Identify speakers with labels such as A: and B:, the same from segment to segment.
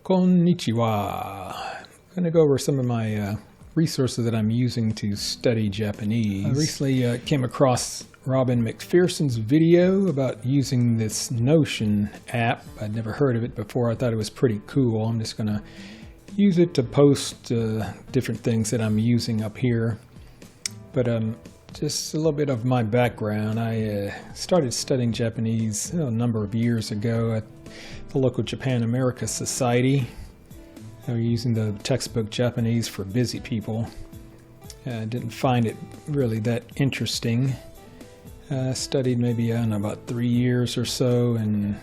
A: Konnichiwa. I'm going to go over some of my resources that I'm using to study Japanese. I recently came across Robin McPherson's video about using this Notion app. I'd never heard of it before. I thought it was pretty cool. I'm just going to use it to post different things that I'm using up here. But just a little bit of my background. I started studying Japanese a number of years ago at the local Japan America Society. We're using the textbook Japanese for Busy People. I didn't find it really that interesting. Studied maybe, I don't know, about 3 years or so, and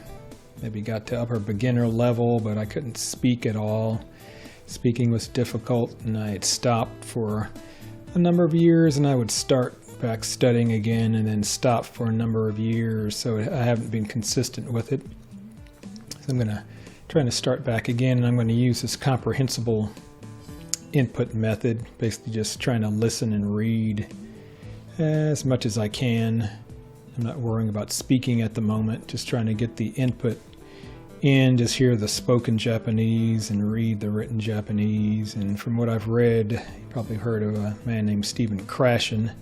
A: maybe got to upper beginner level, but I couldn't speak at all. Speaking was difficult, and I had stopped for a number of years, and I would start back studying again and then stop for a number of years, so I haven't been consistent with it. So I'm trying to start back again, and I'm going to use this comprehensible input method, basically just trying to listen and read as much as I can. I'm not worrying about speaking at the moment, just trying to get the input in, just hear the spoken Japanese and read the written Japanese. And from what I've read, you probably heard of a man named Stephen Krashen,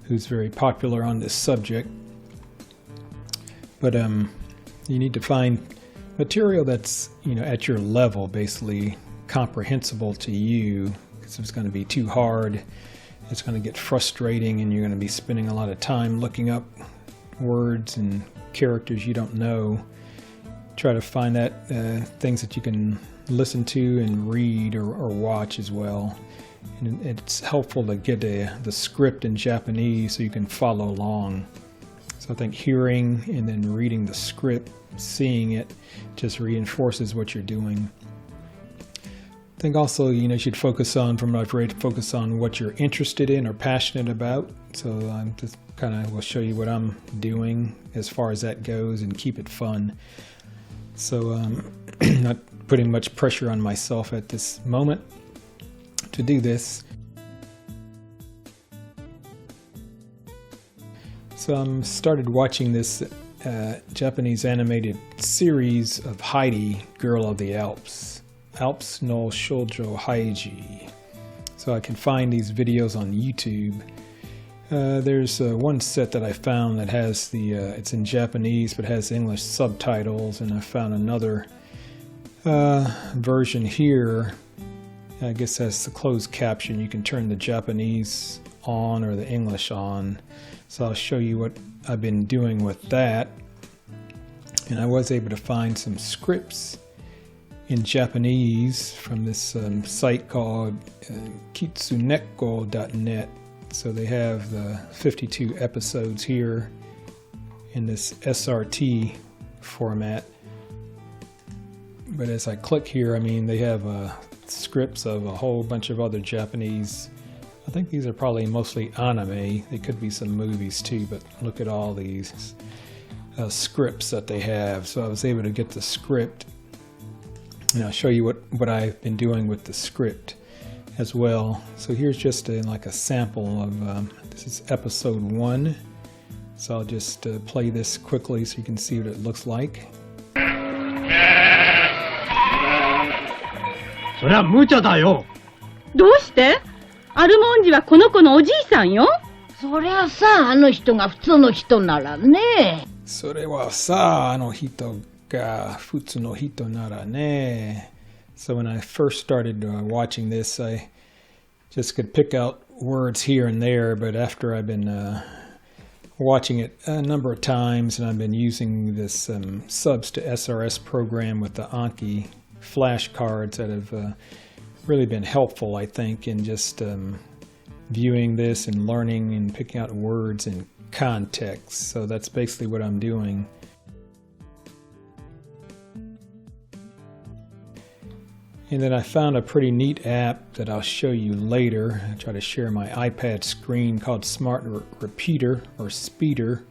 A: who's very popular on this subject. But you need to find material that's, at your level, basically comprehensible to you, because if it's going to be too hard, it's going to get frustrating, and you're going to be spending a lot of time looking up words and characters you don't know. Try to find that things that you can listen to and read or watch as well. And it's helpful to get the script in Japanese so you can follow along. So I think hearing and then reading the script, seeing it, just reinforces what you're doing. I think also, you should focus on, from what I've read, focus on what you're interested in or passionate about. So I'm just will show you what I'm doing as far as that goes, and keep it fun. So not putting much pressure on myself at this moment to do this. So I started watching this Japanese animated series of Heidi, Girl of the Alps. Alps no Shoujo Heiji. So I can find these videos on YouTube. There's one set that I found that has it's in Japanese but has English subtitles, and I found another version here. I guess that's the closed caption. You can turn the Japanese on or the English on. So I'll show you what I've been doing with that. And I was able to find some scripts in Japanese from this site called kitsuneko.net. So they have the 52 episodes here in this SRT format. But as I click here, they have scripts of a whole bunch of other Japanese. I think these are probably mostly anime. They could be some movies too, but look at all these scripts that they have. So I was able to get the script, and I'll show you what I've been doing with the script as well. So here's just a sample of, this is episode 1. So I'll just play this quickly so you can see what it looks like.
B: そりゃ無茶だよ。
C: どうして？アルモンジはこの子のおじいさんよ。
D: そりゃさ、あの人が普通の人ならね。
A: それはさ、あの人が普通の人ならね。So when I first started watching this, I just could pick out words here and there, but after I've been watching it a number of times, and I've been using this Subs2srs program with the Anki flashcards that have really been helpful, I think, in just viewing this and learning and picking out words in context. So that's basically what I'm doing. And then I found a pretty neat app that I'll show you later. I try to share my iPad screen called Smart Repeater or Speeder.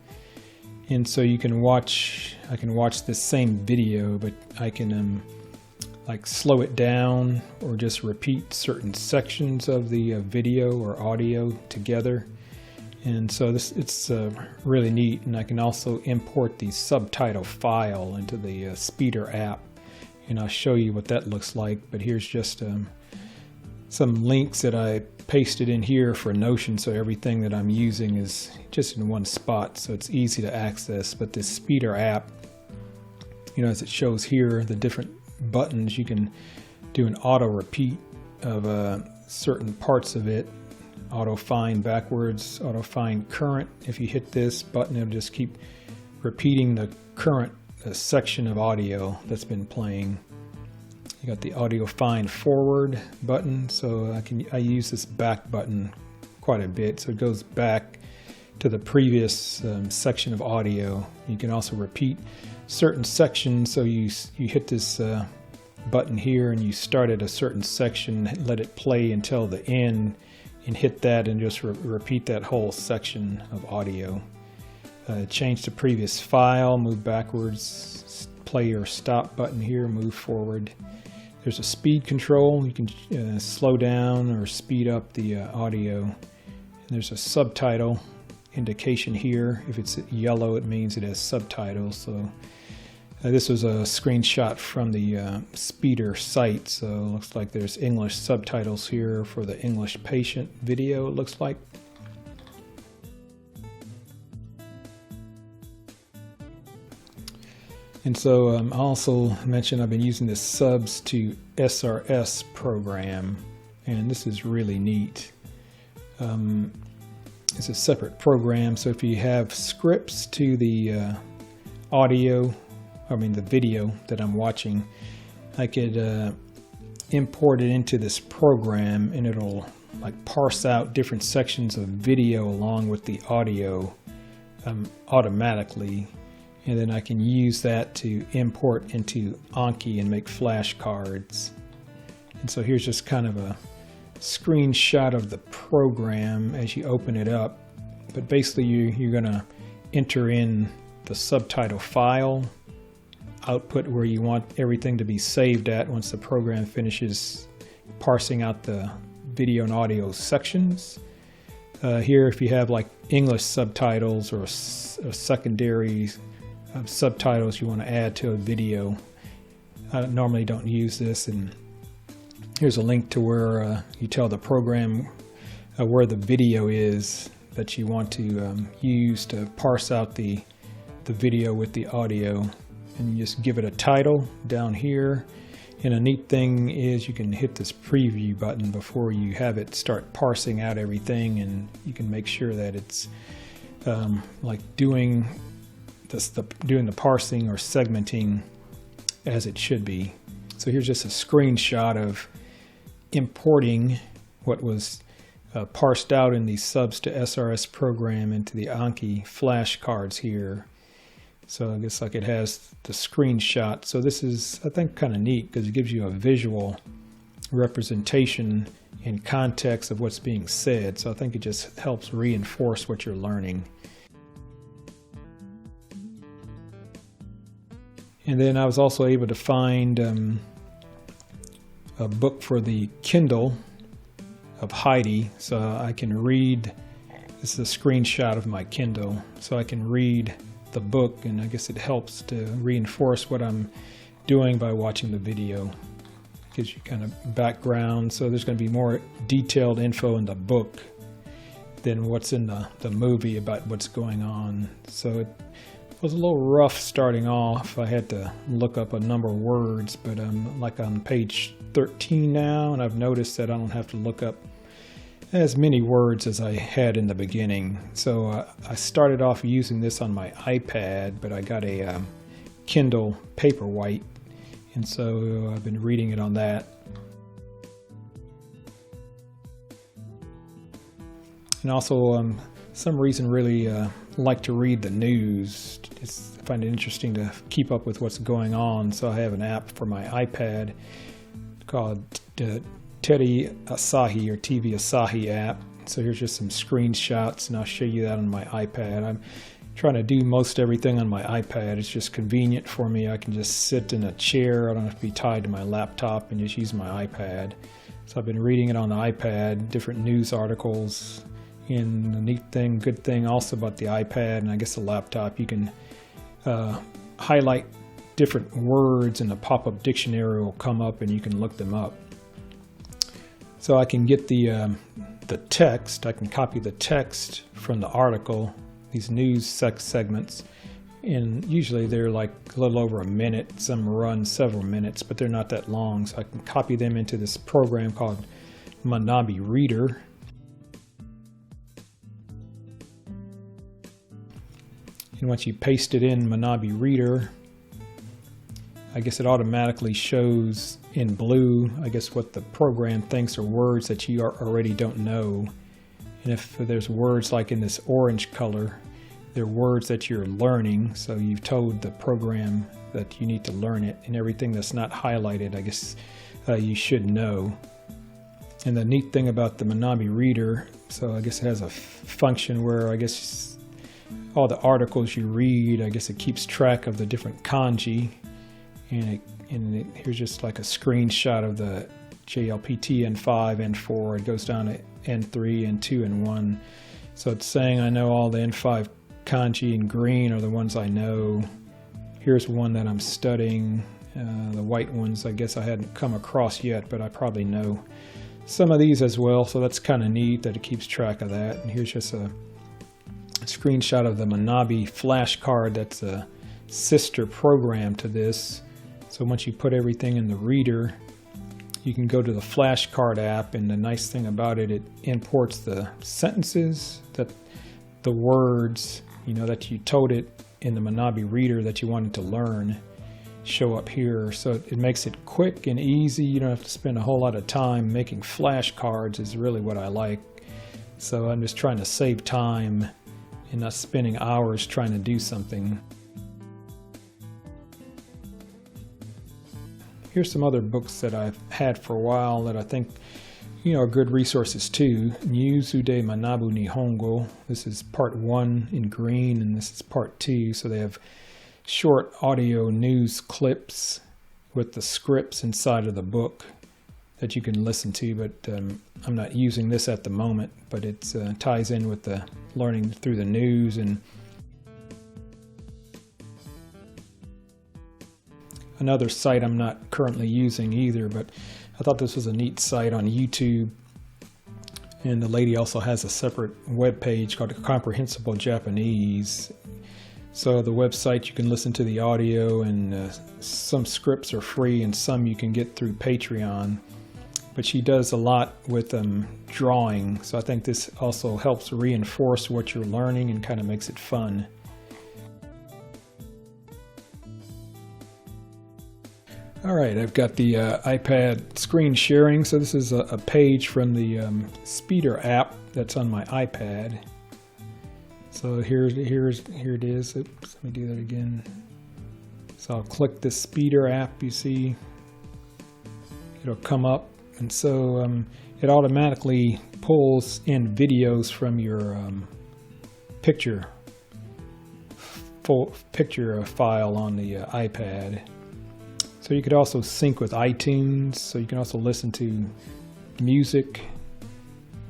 A: And so I can watch this same video, but I can slow it down or just repeat certain sections of the video or audio together. And so it's really neat, and I can also import the subtitle file into the Speeder app. and I'll show you what that looks like. But here's just some links that I pasted in here for Notion, so everything that I'm using is just in one spot, so it's easy to access. But this Speeder app, you know, as it shows here, the different buttons, you can do an auto repeat of certain parts of it. Auto find backwards, auto find current. If you hit this button, it'll just keep repeating the current section of audio that's been playing. You got the audio find forward button, so I use this back button quite a bit, so it goes back to the previous section of audio. You can also repeat certain sections, so you hit this button here and you start at a certain section, let it play until the end, and hit that and just repeat that whole section of audio. Change to previous file, move backwards, play or stop button here, move forward. There's a speed control. You can slow down or speed up the audio. And there's a subtitle indication here. If it's yellow, it means it has subtitles. So this was a screenshot from the Speeder site. So it looks like there's English subtitles here for the English patient video, it looks like. And so I also mentioned I've been using this Subs2srs program, and this is really neat. It's a separate program, so if you have scripts to the the video that I'm watching, I could import it into this program, and it'll like parse out different sections of video along with the audio automatically. And then I can use that to import into Anki and make flashcards. And so here's just kind of a screenshot of the program as you open it up. But basically you're going to enter in the subtitle file, output where you want everything to be saved at once the program finishes parsing out the video and audio sections. Here, if you have like English subtitles or secondary subtitles you want to add to a video, I normally don't use this. And here's a link to where you tell the program where the video is that you want to use to parse out the video with the audio, and you just give it a title down here. And a neat thing is you can hit this preview button before you have it start parsing out everything, and you can make sure that it's like doing the parsing or segmenting as it should be. So here's just a screenshot of importing what was parsed out in the Subs2srs program into the Anki flashcards here. So I guess like it has the screenshot. So this is, I think, kind of neat because it gives you a visual representation and context of what's being said. So I think it just helps reinforce what you're learning. And then I was also able to find a book for the Kindle of Heidi. So I can read, this is a screenshot of my Kindle. So I can read the book, and I guess it helps to reinforce what I'm doing by watching the video. It gives you kind of background. So there's going to be more detailed info in the book than what's in the movie about what's going on. So it was a little rough starting off. I had to look up a number of words, but I'm like on page 13 now, and I've noticed that I don't have to look up as many words as I had in the beginning. So I started off using this on my iPad, but I got a Kindle Paperwhite, and so I've been reading it on that. And also, some reason really like to read the news. I find it interesting to keep up with what's going on. So I have an app for my iPad called Teri Asahi or TV Asahi app. So here's just some screenshots, and I'll show you that on my iPad. I'm trying to do most everything on my iPad. It's just convenient for me. I can just sit in a chair. I don't have to be tied to my laptop and just use my iPad. So I've been reading it on the iPad, different news articles. And the neat thing, good thing also about the iPad and I guess the laptop, you can highlight different words in the pop-up dictionary will come up and you can look them up. So I can get the text, I can copy the text from the article, these news segments, and usually they're like a little over a minute. Some run several minutes, but they're not that long. So I can copy them into this program called Manabi Reader. And once you paste it in Manabi Reader, I guess it automatically shows in blue, I guess, what the program thinks are words that you already don't know. And if there's words like in this orange color, they're words that you're learning, so you've told the program that you need to learn it, and everything that's not highlighted, I guess you should know. And the neat thing about the Manabi Reader, so I guess it has a function where I guess all the articles you read, I guess it keeps track of the different kanji, and here's just like a screenshot of the JLPT N5, N4, it goes down to N3, N2, and 1. So it's saying I know all the N5 kanji in green are the ones I know. Here's one that I'm studying. The white ones I guess I hadn't come across yet, but I probably know some of these as well, so that's kind of neat that it keeps track of that. And here's just a screenshot of the Manabi Flashcard that's a sister program to this. So once you put everything in the reader, you can go to the Flashcard app, and the nice thing about it, it imports the sentences, that the words, you know, that you told it in the Manabi Reader that you wanted to learn show up here. So it makes it quick and easy. You don't have to spend a whole lot of time making flashcards is really what I like. So I'm just trying to save time and not spending hours trying to do something. Here's some other books that I've had for a while that I think, you know, are good resources too. Nyuzude Manabu Nihongo. This is part 1 in green, and this is part 2. So they have short audio news clips with the scripts inside of the book that you can listen to, but I'm not using this at the moment, but it ties in with the learning through the news. And another site I'm not currently using either, but I thought this was a neat site on YouTube. And the lady also has a separate web page called Comprehensible Japanese. So the website, you can listen to the audio, and some scripts are free and some you can get through Patreon. But she does a lot with drawing, so I think this also helps reinforce what you're learning and kind of makes it fun. Alright, I've got the iPad screen sharing. So this is a page from the Speeder app that's on my iPad. So here it is. Oops, let me do that again. So I'll click the Speeder app, you see. It'll come up, and so it automatically pulls in videos from your picture file on the iPad. So you could also sync with iTunes, so you can also listen to music,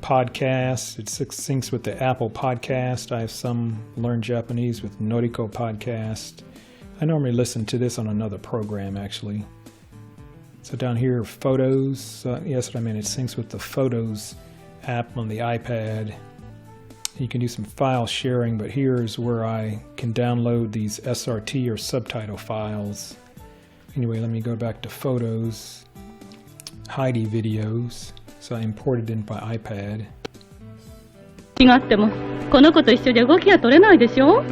A: podcasts. It syncs with the Apple Podcast. I have some Learn Japanese with Noriko Podcast. I normally listen to this on another program, actually. So down here, photos. Yes, what I mean, it syncs with the Photos app on the iPad. You can do some file sharing, but here's where I can download these SRT or subtitle files. Anyway, let me go back to Photos, Heidi videos. So I imported in by iPad.
C: 違ってもこの子と一緒じゃ動きが取れないでしょ。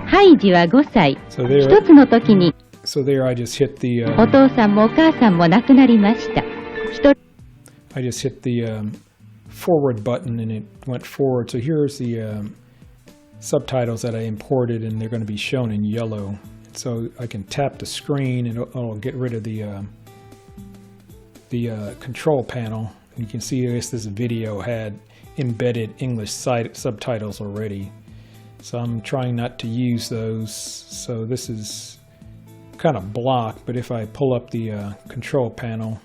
C: ハイジは5歳。一つの時に
A: So there I just hit the
C: お父さんもお母さんも亡くなりました。
A: I just hit the forward button and it went forward. So here's the subtitles that I imported, and they're going to be shown in yellow. So I can tap the screen and it'll get rid of the control panel. And you can see this video had embedded English subtitles already. So I'm trying not to use those. So this is kind of blocked, but if I pull up the control panel,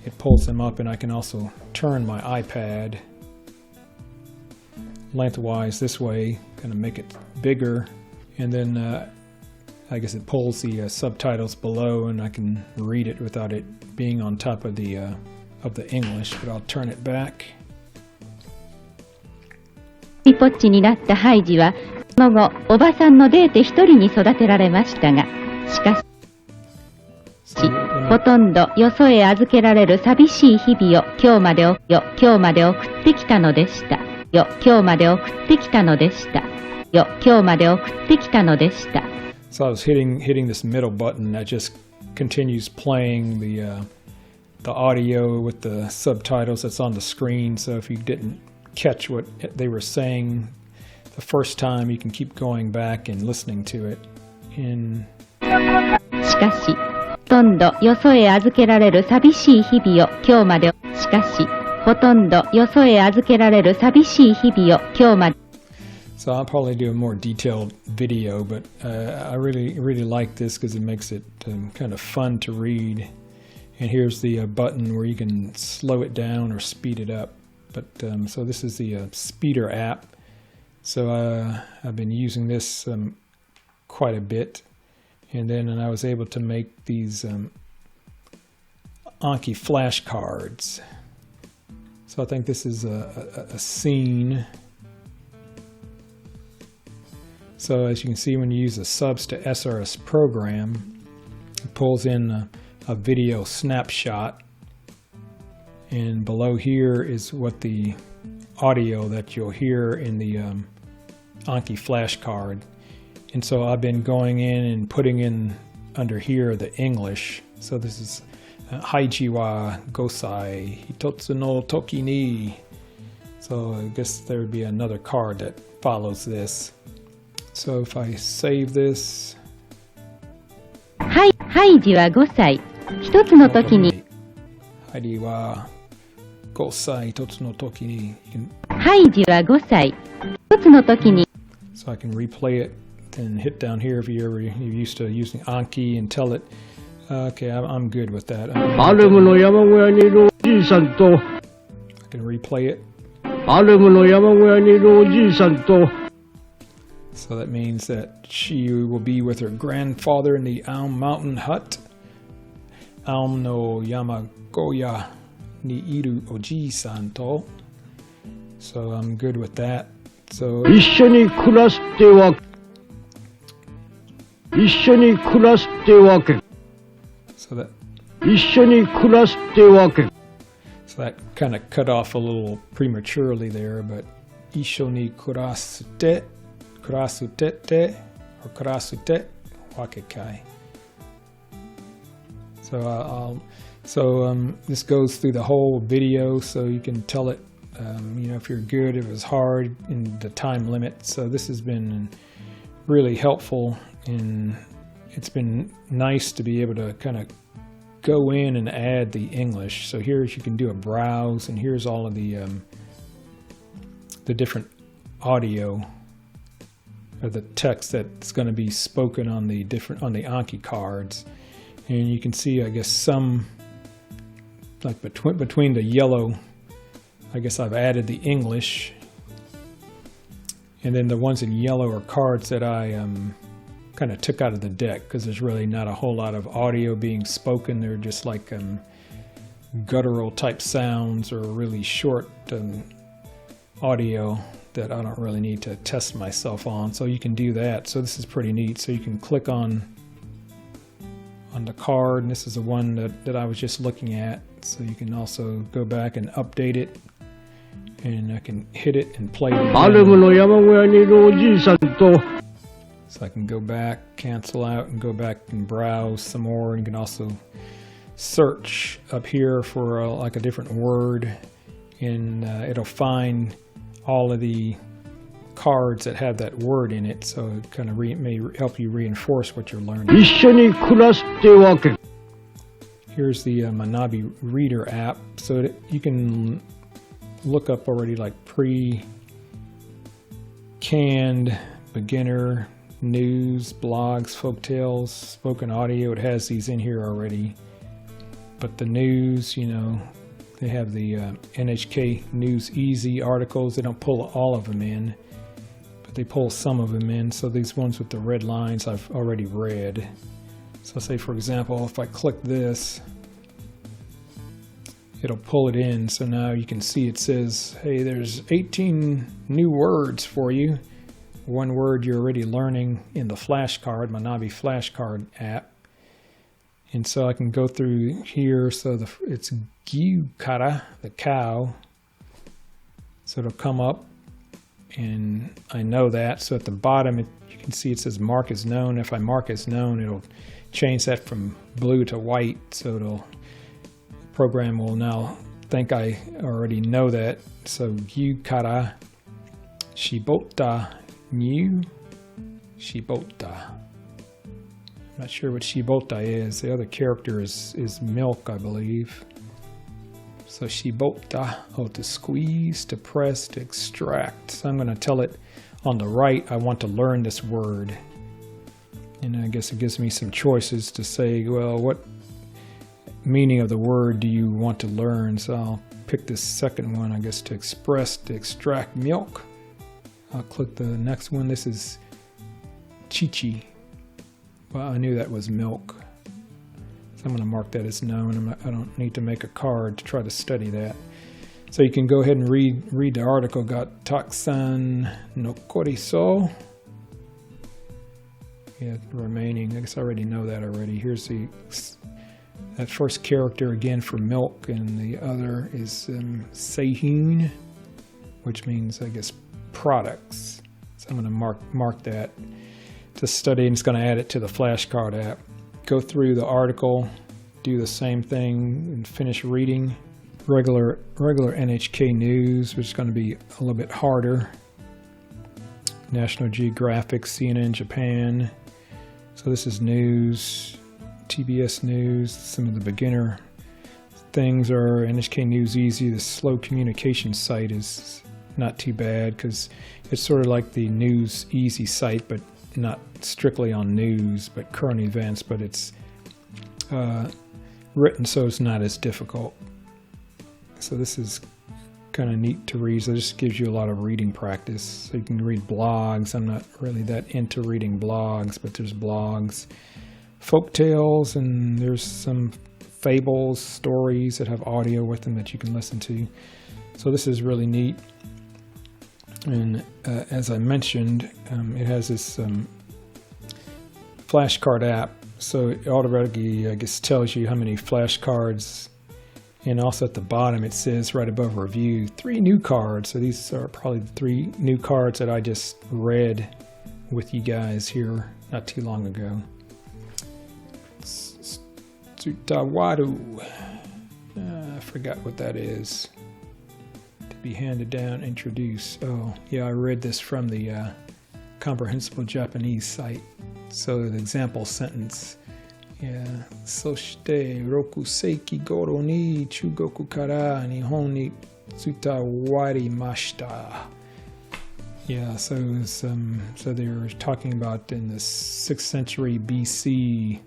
A: it pulls them up, and I can also turn my iPad. lengthwise this way, kind of make it bigger, and then I guess it pulls the subtitles below, and I can read it without it being on top of the English. But I'll turn it back.
C: ぽっちになったハイジはその後おばさんのデーテ一人に育てられましたが、しかしほとんどよそへ預けられる寂しい日々を今日まで送ってきたのでした。今日まで送ってきたのでした。
A: So I was hitting this middle button that just continues playing the audio with the subtitles that's on the screen. So if you didn't catch what they were saying the first time, you can keep going back and listening to it.
C: しかし、ほとんどよそへ預けられる寂しい日々を今日まで。しかし、ほとんどよそへ預けられる寂しい日々を今日まで。
A: So I'll probably do a more detailed video, but I really like this because it makes it kind of fun to read. And here's the button where you can slow it down or speed it up. But so this is the speeder app. So I've been using this quite a bit, and I was able to make these Anki flashcards. So I think this is a scene. So as you can see, when you use the Subs2srs program, it pulls in a video snapshot, and below here is what the audio that you'll hear in the Anki flashcard. And so I've been going in and putting in under here the English. So this is Heidi wa Gosai Hitotsu no Toki ni. So I guess there would be another card that follows this. So if I save this.
C: ハイジは5歳。一つの時に。
A: Heidi wa Gosai Hitotsu no Toki ni.
C: ハイジは5歳。一つの時に。
A: So I can replay it and hit down here if you're used to using Anki and tell it, okay, I'm good with that. I can replay it. So that means that she will be with her grandfather in the Alm Mountain hut. Alm no Yamagoya ni iru oji-san to. So I'm good with that. So So that kind of cut off a little prematurely there, but Isho ni kurasute or kurasute wakekai. So this goes through the whole video, so you can tell it, if you're good, if it was hard, in the time limit. So this has been really helpful, and it's been nice to be able to kind of go in and add the English. So here you can do a browse, and here's all of the different audio or the text that's going to be spoken on the Anki cards. And you can see, I guess, some like between the yellow, I guess I've added the English, and then the ones in yellow are cards that I kind of took out of the deck because there's really not a whole lot of audio being spoken. They're just like guttural type sounds or really short audio that I don't really need to test myself on. So you can do that. So this is pretty neat. So you can click on the card, and this is the one that I was just looking at. So you can also go back and update it, and I can hit it and play it. So I can go back, cancel out, and go back and browse some more. And you can also search up here for like a different word, and it'll find all of the cards that have that word in it. So it kind of may help you reinforce what you're learning. Here's the Manabi Reader app, so that you can look up already like pre-canned beginner news, blogs, folktales, spoken audio. It has these in here already. But the news, They have the NHK News Easy articles. They don't pull all of them in, but they pull some of them in. So these ones with the red lines I've already read. So say, for example, if I click this, it'll pull it in. So now you can see it says, hey, there's 18 new words for you. One word you're already learning in the Flashcard, Manabi Flashcard app. And so I can go through here. So it's gyukara, the cow. So it'll come up, and I know that. So at the bottom, you can see it says mark as known. If I mark as known, it'll change that from blue to white. So the program will now think I already know that. So gyukara shibota new shibota. I'm not sure what shibota is. The other character is milk, I believe. So shibota, to squeeze, to press, to extract. So I'm going to tell it on the right, I want to learn this word. And I guess it gives me some choices to say, well, what meaning of the word do you want to learn? So I'll pick this second one, I guess, to express, to extract milk. I'll click the next one. This is chichi. Well, I knew that was milk. So I'm going to mark that as known. I don't need to make a card to try to study that. So you can go ahead and read the article. Got taksan no koriso. Yeah, remaining. I guess I already know that already. Here's that first character again for milk, and the other is seihun, which means, I guess, products. So I'm going to mark that to study, and it's going to add it to the Flashcard app. Go through the article, do the same thing, and finish reading. Regular NHK News, which is going to be a little bit harder. National Geographic, CNN Japan. So this is news, TBS News. Some of the beginner things are NHK News Easy. The slow communication site is not too bad because it's sort of like the News Easy site, but not strictly on news, but current events. But it's written so it's not as difficult. So this is kind of neat to read. So this gives you a lot of reading practice. So you can read blogs. I'm not really that into reading blogs, but there's blogs, folk tales, and there's some fables, stories that have audio with them that you can listen to. So this is really neat. And as I mentioned, it has this flashcard app. So it automatically, I guess, tells you how many flashcards. And also at the bottom, it says right above review, 3 new cards. So these are probably the 3 new cards that I just read with you guys here not too long ago. Tsutawaru. I forgot what that is. To be handed down, introduced. Oh, yeah, I read this from the Comprehensible Japanese site. So the example sentence. Yeah. Soshite rokuseiki goro ni chugoku kara nihon ni tsutawarimashita. Yeah, so so they were talking about in the 6th century BC.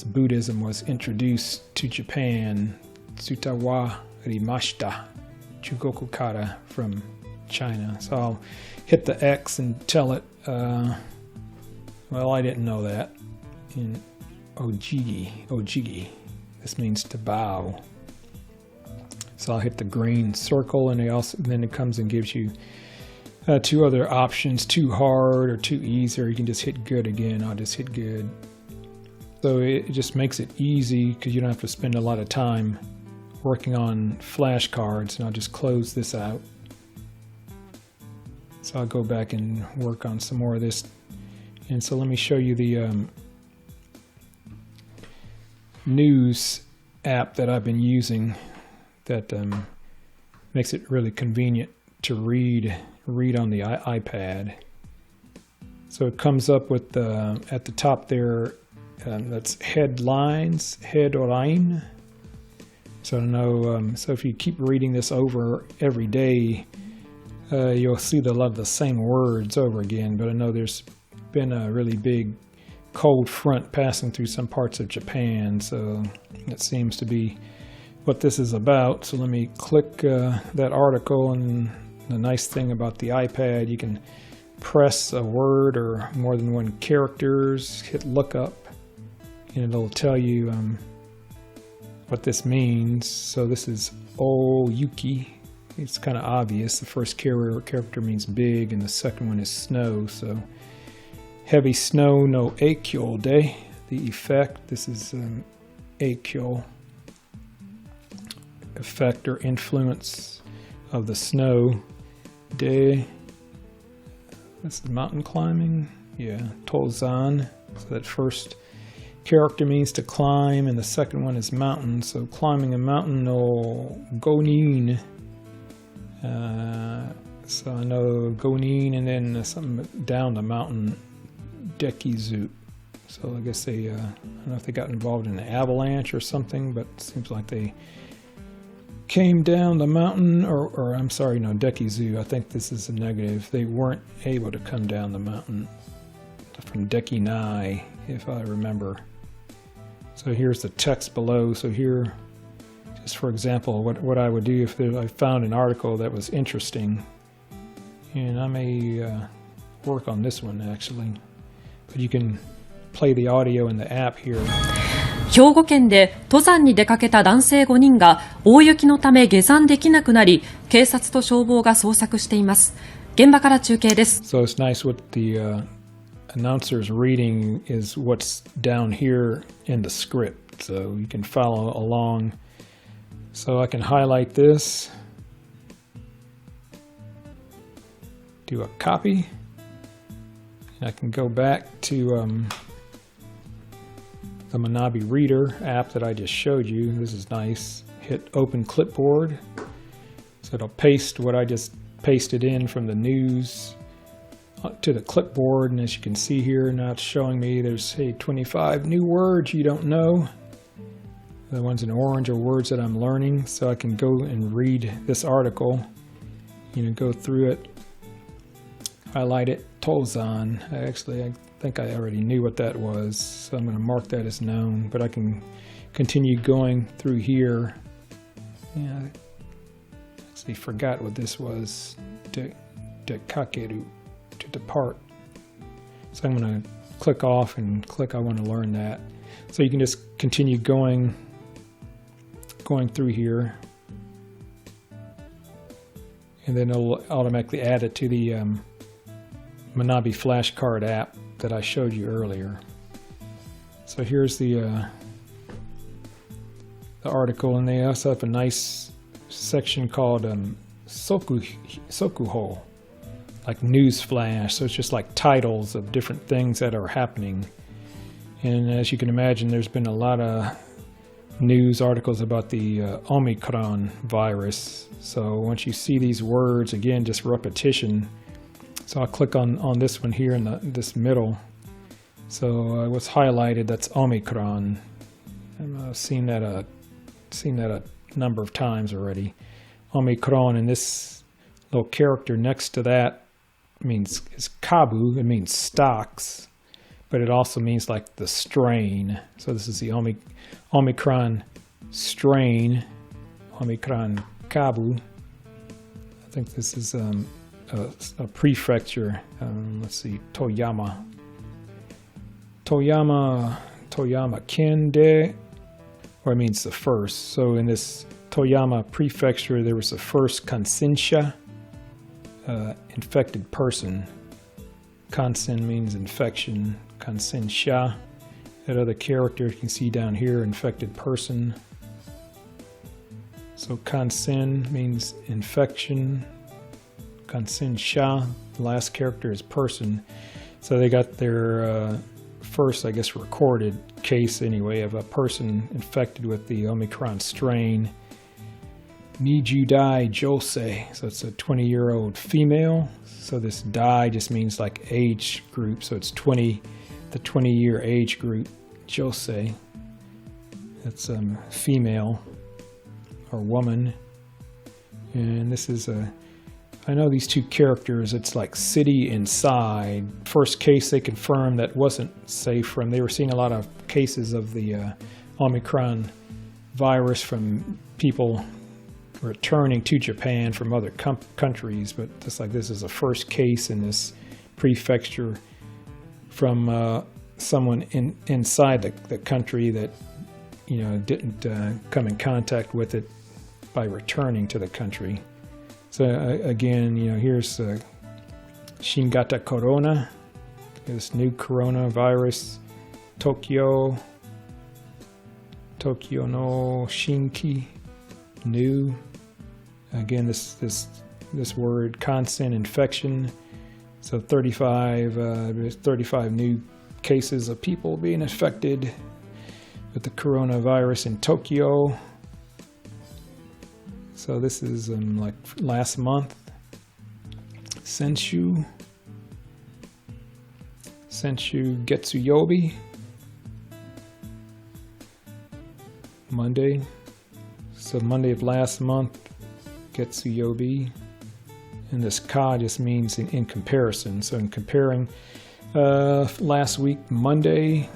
A: Buddhism was introduced to Japan. Tsutawarimashita, chugoku kara from China. So I'll hit the X and tell it. Well, I didn't know that. In ojigi. This means to bow. So I'll hit the green circle, and then it comes and gives you 2 other options: too hard or too easy. Or you can just hit good again. I'll just hit good. So it just makes it easy because you don't have to spend a lot of time working on flashcards. And I'll just close this out. So I'll go back and work on some more of this. And so let me show you the news app that I've been using that makes it really convenient to read on the iPad. So it comes up with at the top there, that's headlines, headline. So so if you keep reading this over every day, you'll see a lot of the same words over again. But I know there's been a really big cold front passing through some parts of Japan, so it seems to be what this is about. So let me click that article, and the nice thing about the iPad, you can press a word or more than one characters, hit lookup, and it'll tell you what this means. So this is Oyuki. It's kind of obvious. The first character means big, and the second one is snow. So heavy snow no eikyo de. The effect, this is eikyo, effect or influence of the snow. De, this is mountain climbing. Yeah, Tozan. So that first character means to climb, and the second one is mountain. So climbing a mountain no gonin. So I know gonin, and then something down the mountain, dekizu. So I guess they, I don't know if they got involved in an avalanche or something, but it seems like they came down the mountain, or I'm sorry, no, dekizu. I think this is a negative. They weren't able to come down the mountain from dekinai, if I remember. So here's the text below. So here, just for example, what I would do if I found an article that was interesting, and I may work on this one actually, but you can play the audio in the app here.
B: 兵庫県で登山に出かけた男性5人が大雪のため下山できなくなり、警察と消防が捜索しています。現場から中継です。
A: So it's nice what the announcer's reading is what's down here in the script, so you can follow along. So I can highlight this, do a copy, and I can go back to the Manabi Reader app that I just showed you. This is nice. Hit Open Clipboard. So it'll paste what I just pasted in from the news to the clipboard. And as you can see here, now it's showing me there's, say, 25 new words you don't know. The ones in orange are words that I'm learning. So I can go and read this article, go through it, highlight it, Tozan. I think I already knew what that was, so I'm going to mark that as known, but I can continue going through here. Yeah, I actually forgot what this was. Dekakeru, to depart. So I'm going to click off and click I want to learn that. So you can just continue going through here, and then it'll automatically add it to the Manabi Flashcard app that I showed you earlier. So here's the article, and they also have a nice section called Sokuho, like news flash. So it's just like titles of different things that are happening. And as you can imagine, there's been a lot of news articles about the Omicron virus. So once you see these words, again, just repetition. So I'll click on this one here in this middle. So what's highlighted, that's Omicron. I've seen that a number of times already. Omicron, and this little character next to that is kabu. It means stocks, but it also means like the strain. So this is the Omicron strain, Omicron kabu. I think this is a prefecture. Let's see, Toyama Kende, or it means the first. So in this Toyama prefecture, there was the first kansinsha, infected person. Kansen means infection. Kansinsha. That other character you can see down here, infected person. So kansen means infection. Kansinsha, the last character is person. So they got their first, I guess, recorded case anyway of a person infected with the Omicron strain. Nijudai Jose, so it's a 20-year-old female. So this dai just means like age group, so it's 20, the 20-year age group. Jose, that's female or woman. And this is I know these two characters, it's like city inside. First case they confirmed that wasn't safe from, they were seeing a lot of cases of the Omicron virus from people returning to Japan from other countries, but just like this is the first case in this prefecture from someone inside the country that didn't come in contact with it by returning to the country. So again, here's Shingata Corona, this new coronavirus, Tokyo no Shinki, new. Again, this word, constant infection. So 35 new cases of people being infected with the coronavirus in Tokyo. So this is like last month. Senshu Getsuyobi, Monday. So Monday of last month, Getsuyobi. And this ka just means in comparison. So in comparing last week, Monday,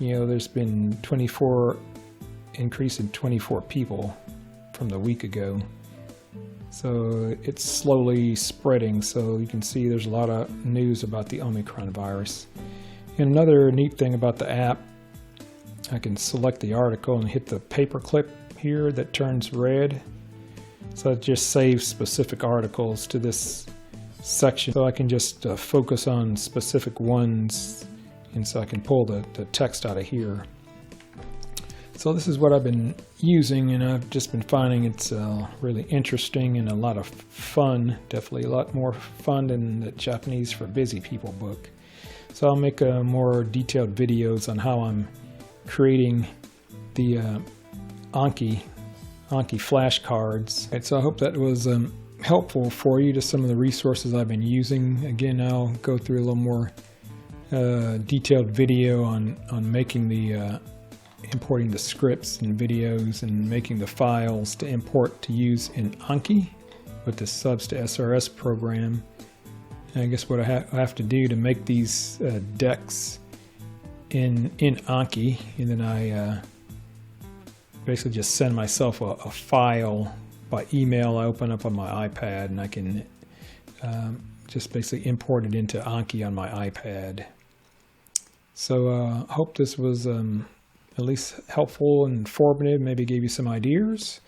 A: there's been 24 increase in 24 people from the week ago. So it's slowly spreading. So you can see there's a lot of news about the Omicron virus. And another neat thing about the app, I can select the article and hit the paperclip here that turns red. So it just saves specific articles to this section. So I can just focus on specific ones, and so I can pull the text out of here. So this is what I've been using, and I've just been finding it's really interesting and a lot of fun. Definitely a lot more fun than the Japanese for Busy People book. So I'll make more detailed videos on how I'm creating the Anki flashcards. And so I hope that was helpful for you, to some of the resources I've been using. Again, I'll go through a little more detailed video on making the importing the scripts and videos and making the files to import to use in Anki with the Subs2srs program. And I guess what I have to do to make these decks in Anki, and then I basically just send myself a file by email. I open up on my iPad, and I can just basically import it into Anki on my iPad. So I hope this was at least helpful and informative, maybe gave you some ideas.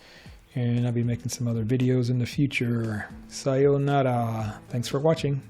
A: And I'll be making some other videos in the future. Sayonara. Thanks for watching.